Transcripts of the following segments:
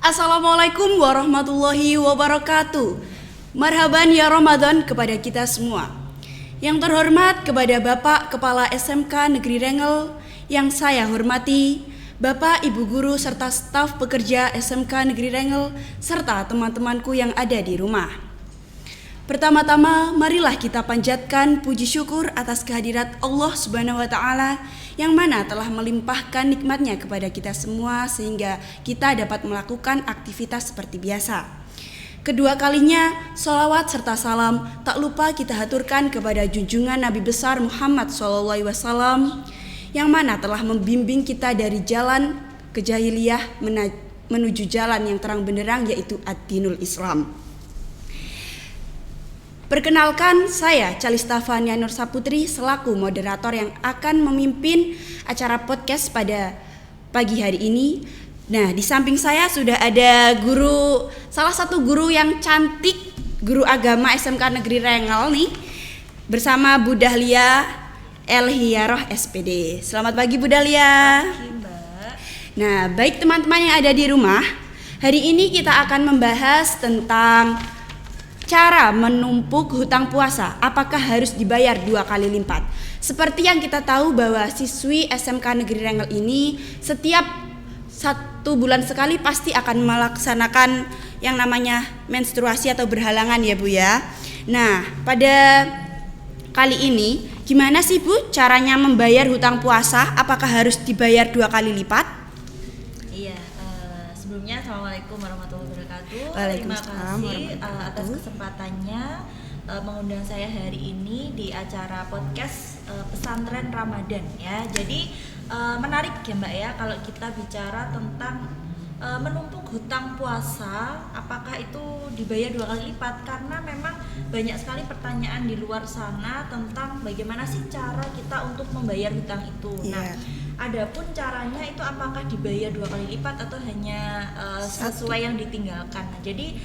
Assalamualaikum warahmatullahi wabarakatuh. Marhaban ya Ramadan kepada kita semua. Yang terhormat kepada Bapak Kepala SMK Negeri Rengel yang saya hormati, Bapak, Ibu Guru serta staf pekerja SMK Negeri Rengel serta teman-temanku yang ada di rumah. Pertama-tama, marilah kita panjatkan puji syukur atas kehadirat Allah Subhanahu wa Ta'ala yang mana telah melimpahkan nikmatnya kepada kita semua sehingga kita dapat melakukan aktivitas seperti biasa. Kedua kalinya, sholawat serta salam tak lupa kita haturkan kepada junjungan Nabi besar Muhammad SAW yang mana telah membimbing kita dari jalan kejahiliyah menuju jalan yang terang benderang yaitu ad-dinul Islam. Perkenalkan, saya Calista Fania Nur Saputri selaku moderator yang akan memimpin acara podcast pada pagi hari ini. Nah, di samping saya sudah ada salah satu guru yang cantik, guru agama SMK Negeri Rengel nih, bersama Bu Dahlia Elhiyaroh SPD. Selamat pagi Bu Dahlia. Pagi, Mbak. Nah, baik teman-teman yang ada di rumah, hari ini kita akan membahas tentang cara menumpuk hutang puasa, apakah harus dibayar 2 kali lipat? Seperti yang kita tahu bahwa siswi SMK Negeri Rengel ini setiap 1 bulan sekali pasti akan melaksanakan yang namanya menstruasi atau berhalangan ya Bu ya. Nah, pada kali ini gimana sih Bu caranya membayar hutang puasa? Apakah harus dibayar 2 kali lipat? Iya, sebelumnya Assalamualaikum warahmatullahi wabarakatuh. Terima Waalaikumsalam kasih atas kesempatannya mengundang saya hari ini di acara podcast pesantren Ramadan ya. Jadi menarik ya Mbak ya kalau kita bicara tentang menumpuk hutang puasa, apakah itu dibayar 2 kali lipat? Karena memang banyak sekali pertanyaan di luar sana tentang bagaimana sih cara kita untuk membayar hutang itu. Nah, adapun caranya itu apakah dibayar 2 kali lipat atau hanya sesuai yang ditinggalkan. Nah, jadi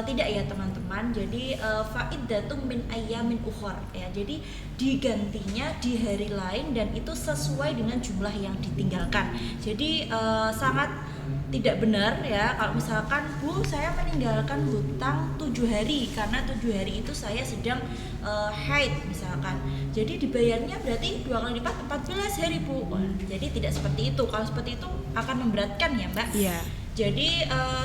tidak ya teman-teman. Jadi faidatum min ayyamin ukhor ya. Jadi digantinya di hari lain dan itu sesuai dengan jumlah yang ditinggalkan. Jadi sangat tidak benar ya kalau misalkan Bu saya meninggalkan hutang 7 hari karena 7 hari itu saya sedang haid misalkan, jadi dibayarnya berarti 2 kali lipat 14 hari Bu. Jadi tidak seperti itu. Kalau seperti itu akan memberatkan ya Mbak. Iya. Jadi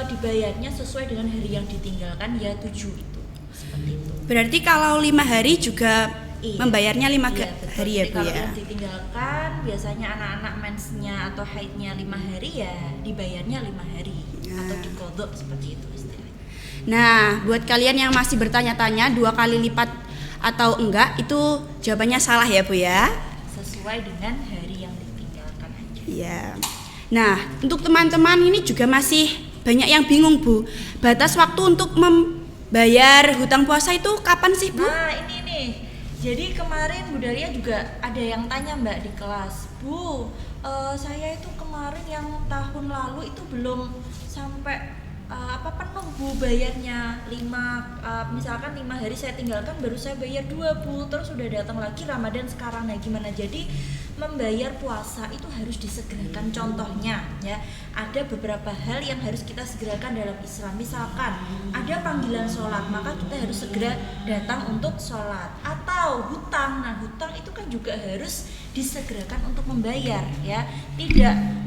dibayarnya sesuai dengan hari yang ditinggalkan ya 7 itu seperti itu. Berarti kalau 5 hari juga membayarnya 5 hari ya Bu kalau ya. yang ditinggalkan biasanya anak-anak mensnya atau haidnya 5 hari ya dibayarnya 5 hari atau dikodok seperti itu istilahnya. Nah, buat kalian yang masih bertanya-tanya 2 kali lipat atau enggak, itu jawabannya salah ya Bu ya. Sesuai dengan hari yang ditinggalkan aja. Iya. Nah, untuk teman-teman ini juga masih banyak yang bingung Bu. Batas waktu untuk membayar hutang puasa itu kapan sih Bu? Nah ini nih, jadi kemarin Bu Dahlia juga ada yang tanya Mbak di kelas, Bu, saya itu kemarin yang tahun lalu itu belum sampai penuh Bu bayarnya 5 misalkan 5 hari saya tinggalkan baru saya bayar 2 Bu, terus sudah datang lagi Ramadan sekarang. Nah gimana? Jadi membayar puasa itu harus disegerakan. Contohnya ya, ada beberapa hal yang harus kita segerakan dalam Islam. Misalkan ada panggilan sholat, maka kita harus segera datang untuk sholat. Atau hutang, nah hutang itu kan juga harus disegerakan untuk membayar ya.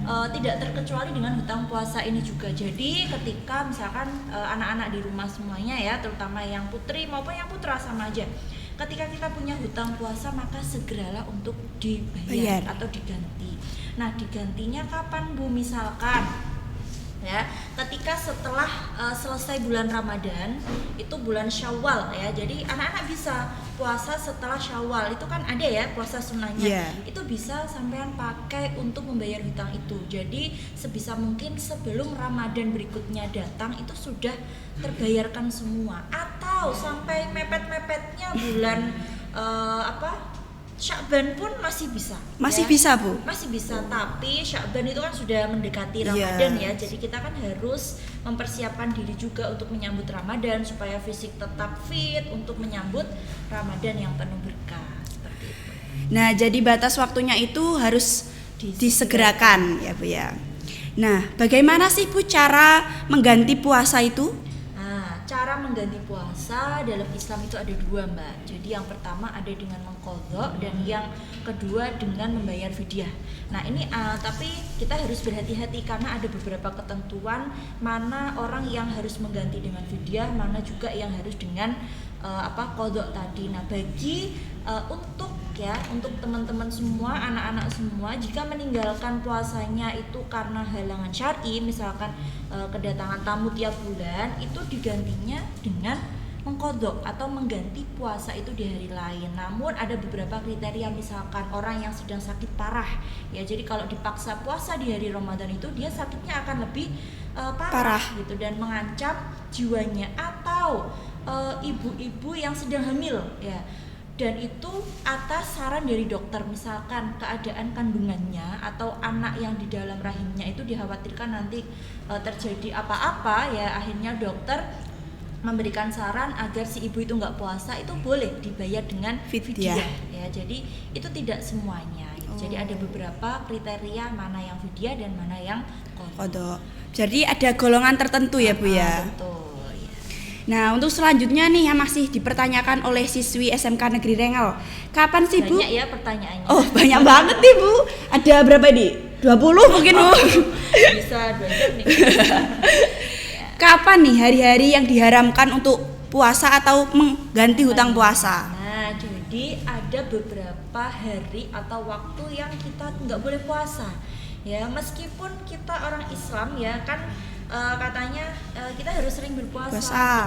Tidak terkecuali dengan hutang puasa ini juga. Jadi ketika misalkan anak-anak di rumah semuanya ya, terutama yang putri maupun yang putra sama aja, ketika kita punya hutang puasa maka segeralah untuk dibayar atau diganti. Nah digantinya kapan Bu? Misalkan ya ketika setelah selesai bulan Ramadan, itu bulan Syawal ya, jadi anak-anak bisa puasa setelah Syawal, itu kan ada ya puasa sunnahnya. Itu bisa sampean pakai untuk membayar hutang itu. Jadi sebisa mungkin sebelum Ramadan berikutnya datang itu sudah terbayarkan semua, atau sampai mepet-mepetnya bulan Sya'ban pun masih bisa. Masih ya. bisa Bu? Masih bisa, tapi Sya'ban itu kan sudah mendekati Ramadan ya. Jadi kita kan harus mempersiapkan diri juga untuk menyambut Ramadan supaya fisik tetap fit untuk menyambut Ramadan yang penuh berkah seperti itu. Nah, jadi batas waktunya itu harus disegerakan ya Bu ya. Nah, bagaimana sih Bu cara mengganti puasa itu? Nah, cara mengganti puasa dalam Islam itu ada dua, Mbak. Jadi yang pertama ada dengan mengqadha dan yang kedua dengan membayar fidyah. Nah, ini tapi kita harus berhati-hati karena ada beberapa ketentuan mana orang yang harus mengganti dengan fidyah, mana juga yang harus dengan qadha tadi. Nah, bagi untuk teman-teman semua, anak-anak semua, jika meninggalkan puasanya itu karena halangan syar'i, misalkan kedatangan tamu tiap bulan, itu digantinya dengan mengqadha atau mengganti puasa itu di hari lain. Namun ada beberapa kriteria, misalkan orang yang sedang sakit parah, ya jadi kalau dipaksa puasa di hari Ramadan itu dia sakitnya akan lebih parah gitu dan mengancam jiwanya, atau ibu-ibu yang sedang hamil, ya. Dan itu atas saran dari dokter, misalkan keadaan kandungannya atau anak yang di dalam rahimnya itu dikhawatirkan nanti terjadi apa-apa, ya akhirnya dokter memberikan saran agar si ibu itu nggak puasa, itu boleh dibayar dengan fidyah, ya. Jadi itu tidak semuanya gitu. Jadi ada beberapa kriteria mana yang fidyah dan mana yang qadha. Jadi ada golongan tertentu ya Bu ya. Betul. Nah, untuk selanjutnya nih yang masih dipertanyakan oleh siswi SMK Negeri Rengel. Kapan sih Bu? Banyak ya pertanyaannya. Oh, banyak banget nih Bu. Ada berapa nih? 20 mungkin Bu. Bisa 2 jam nih. Kapan nih hari-hari yang diharamkan untuk puasa atau mengganti hutang puasa? Nah, jadi ada beberapa hari atau waktu yang kita nggak boleh puasa. Ya, meskipun kita orang Islam ya kan, katanya kita harus sering berpuasa,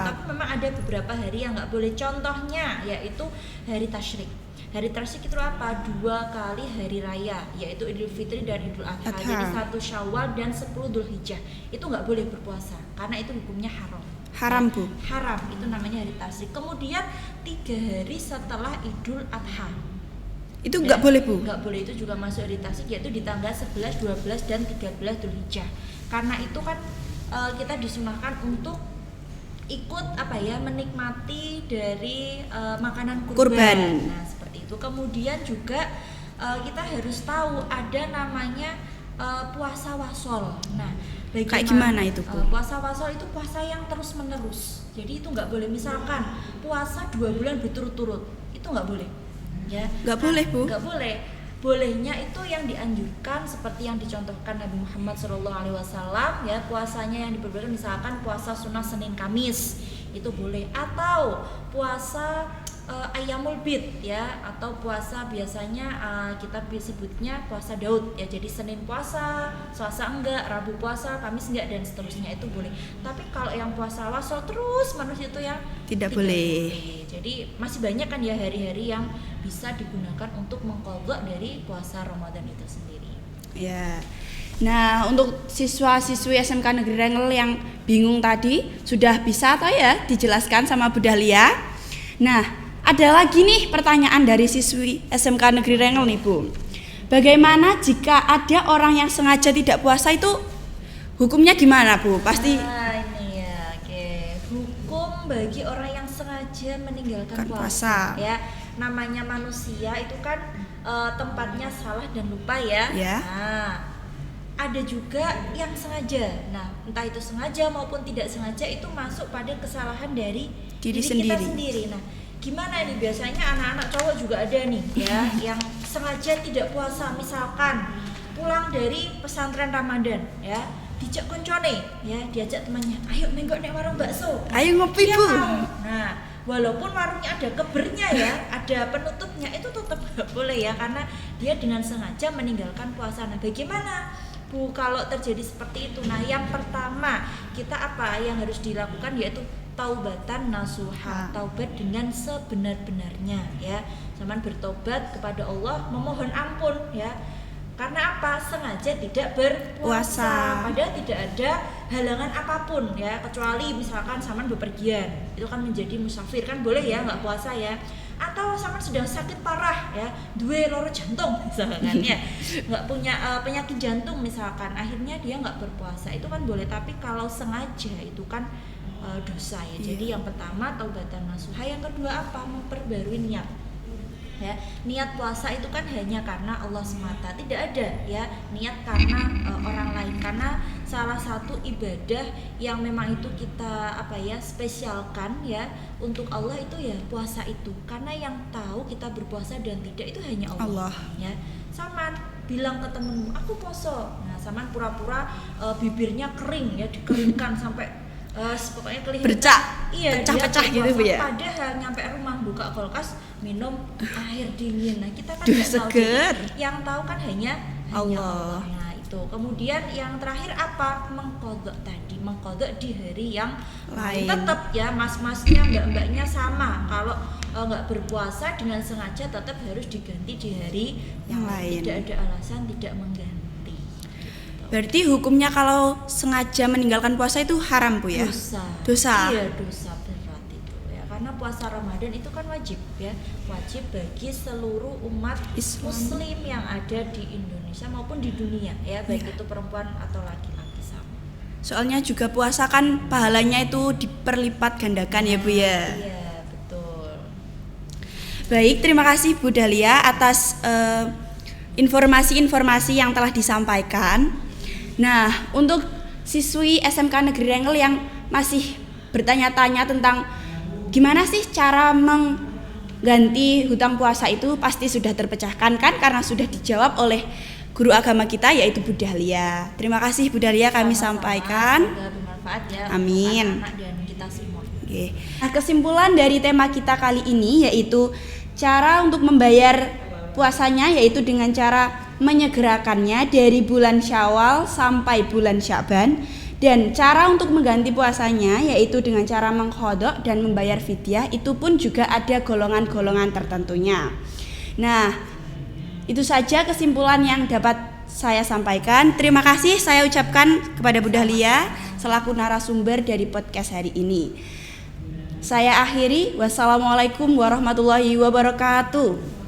tapi memang ada beberapa hari yang nggak boleh. Contohnya yaitu hari tasyrik. Hari tasyrik itu apa? 2 kali hari raya, yaitu Idul Fitri dan Idul Adha. Jadi 1 Syawal dan 10 Dzulhijjah itu nggak boleh berpuasa karena itu hukumnya haram. Haram Bu. Haram, itu namanya hari tasyrik. Kemudian 3 hari setelah Idul Adha. Itu nggak boleh Bu? Nggak boleh, itu juga masuk hari tasyrik, yaitu di tanggal 11, 12 dan 13 Dzulhijjah. Karena itu kan kita disunahkan untuk ikut menikmati dari makanan kurban. Nah, seperti itu. Kemudian juga kita harus tahu ada namanya puasa wasol. Nah, kayak gimana itu Bu? Puasa wasol itu puasa yang terus menerus. Jadi itu nggak boleh, misalkan puasa 2 bulan berturut-turut, itu nggak boleh. Ya. Nggak boleh Bu? Nggak boleh. Bolehnya itu yang dianjurkan seperti yang dicontohkan Nabi Muhammad SAW, ya, puasanya yang diperbolehkan misalkan puasa sunnah Senin Kamis itu boleh, atau puasa Ayyamul Bid, ya, atau puasa biasanya kita sebutnya puasa Daud, ya, jadi Senin puasa, Selasa enggak, Rabu puasa, Kamis enggak, dan seterusnya itu boleh. Tapi kalau yang puasa wasol terus menerus itu yang tidak boleh. Jadi masih banyak kan ya hari-hari yang bisa digunakan untuk mengqadha dari puasa Ramadan itu sendiri. Ya. Nah, untuk siswa-siswi SMK Negeri Rengel yang bingung tadi sudah bisa atau ya dijelaskan sama Bu Dahlia. Nah, ada lagi nih pertanyaan dari siswi SMK Negeri Rengel nih Bu. Bagaimana jika ada orang yang sengaja tidak puasa, itu hukumnya gimana Bu? Pasti ini ya, oke. Hukum bagi orang yang sengaja meninggalkan puasa. Ya, namanya manusia itu kan tempatnya salah dan lupa ya. Nah, ada juga yang sengaja. Nah, entah itu sengaja maupun tidak sengaja itu masuk pada kesalahan dari diri kita sendiri. Nah, gimana nih, biasanya anak-anak cowok juga ada nih ya yang sengaja tidak puasa, misalkan pulang dari pesantren Ramadan ya, dijak koncone ya, diajak temannya, ayo menggok nek warung bakso, ayo ngopi Bu. Nah, walaupun warungnya ada kebernya ya, ada penutupnya, itu tetap gak boleh ya, karena dia dengan sengaja meninggalkan puasa. Nah, bagaimana Bu kalau terjadi seperti itu? Nah, yang pertama kita apa yang harus dilakukan yaitu taubatan nasuha, taubat dengan sebenar-benarnya ya. Zaman bertobat kepada Allah, memohon ampun ya. Karena apa? Sengaja tidak berpuasa, padahal tidak ada halangan apapun ya, kecuali misalkan saman bepergian, itu kan menjadi musafir, kan boleh ya nggak puasa ya. Atau saman sedang sakit parah ya, dua loro jantung misalkan ya, nggak punya penyakit jantung misalkan, akhirnya dia nggak berpuasa, itu kan boleh. Tapi kalau sengaja itu kan dosa ya. Jadi yang pertama taubatan nasuha, yang kedua apa? Memperbarui niat. ya. Niat puasa itu kan hanya karena Allah semata, tidak ada ya niat karena orang lain, karena salah satu ibadah yang memang itu kita spesialkan ya untuk Allah itu ya puasa itu, karena yang tahu kita berpuasa dan tidak itu hanya Allah. Ya. Saman bilang ke temenmu aku poso, nah saman pura-pura bibirnya kering ya, dikeringkan sampai pokoknya kelihatan pecah-pecah gitu Bu ya. Padahal nyampe rumah buka kulkas minum air dingin. Nah kita kan Duh, nggak tahu, seger. yang tahu kan hanya Allah. Nah itu kemudian yang terakhir apa, mengkodok tadi, mengkodok di hari yang lain. Tetap ya mas-masnya mbak-mbaknya sama, kalau nggak berpuasa dengan sengaja tetap harus diganti di hari yang lain. Tidak ada alasan tidak mengganti. Berarti hukumnya kalau sengaja meninggalkan puasa itu haram Bu ya? Dosa. Iya, dosa berat itu ya. Karena puasa Ramadan itu kan wajib ya. Wajib bagi seluruh umat muslim yang ada di Indonesia maupun di dunia ya, baik itu perempuan atau laki-laki sama. Soalnya juga puasa kan pahalanya itu diperlipat gandakan ya Bu ya? Iya, betul. Baik, terima kasih Bu Dahlia atas informasi-informasi yang telah disampaikan. Nah, untuk siswi SMK Negeri Rengel yang masih bertanya-tanya tentang gimana sih cara mengganti hutang puasa itu, pasti sudah terpecahkan kan, karena sudah dijawab oleh guru agama kita yaitu Bu Dahlia. Terima kasih Bu Dahlia kami sampaikan. Semoga bermanfaat ya. Amin. Anak dan kita semua. Oke. Nah, kesimpulan dari tema kita kali ini yaitu cara untuk membayar puasanya yaitu dengan cara menyegerakannya dari bulan Syawal sampai bulan Sya'ban, dan cara untuk mengganti puasanya yaitu dengan cara mengqadha dan membayar fidyah, itu pun juga ada golongan-golongan tertentunya. Nah, itu saja kesimpulan yang dapat saya sampaikan. Terima kasih saya ucapkan kepada Bu Dahlia selaku narasumber dari podcast hari ini. Saya akhiri, wassalamualaikum warahmatullahi wabarakatuh.